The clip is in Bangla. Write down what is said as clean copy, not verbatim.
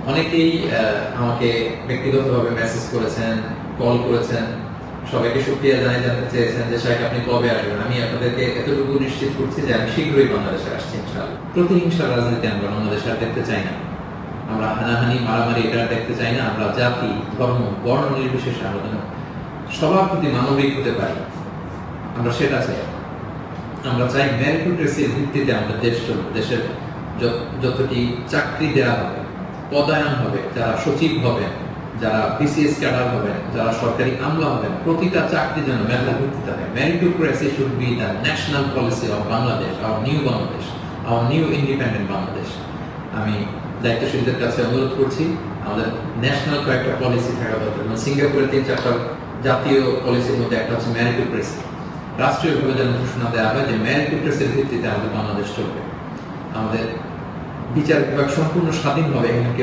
অনেকেই আমাকে ব্যক্তিগতভাবে মেসেজ করেছেন, কল করেছেন, সবাইকে শুকরিয়া জানাই, জানতে চেয়েছেন যে শাহেখ আপনি কবে আসবেন। আমি আপনাদেরকে এতটুকু নিশ্চিত করছি যে আমি শীঘ্রই বাংলাদেশে আসছি ইনশাআল্লাহ। প্রতিহিংসার রাজনীতি আমরা বাংলাদেশে আর দেখতে চাই না। আমরা হানাহানি মারামারি এটা দেখতে চাই না। আমরা জাতি, ধর্ম, বর্ণ নির্বিশেষে আমরা যেন সবার প্রতি মানবিক হতে পারি, আমরা সেটা চাই। আমরা চাই মেরিটোক্রেসির ভিত্তিতে আমাদের দেশ চলবে। দেশের যতটি চাকরি দেওয়া হবে, পদায়ন হবে, যারা সচিব হবেন, যারা বিসিএস ক্যাডার হবেন, যারা সরকারি আমলা হবেন, প্রতিটা চাকরি যেন মেধার ভিত্তিতে হবে। Meritocracy should be the national policy of Bangladesh, our new Bangladesh, our new independent Bangladesh. আমি দায়িত্বশীলদের কাছে অনুরোধ করছি, আমাদের ন্যাশনাল কয়েকটা পলিসি থাকা দরকার। সিঙ্গাপুরের 3-4টা জাতীয় পলিসির মধ্যে একটা হচ্ছে মেরিটোক্রেসি। রাষ্ট্রীয়ভাবে যেন ঘোষণা দেওয়া হয় যে মেরিটোক্রেসির ভিত্তিতে আমাদের বাংলাদেশ চলবে। আমাদের বিচার বিভাগ সম্পূর্ণ স্বাধীন হবে, এখানে কেউ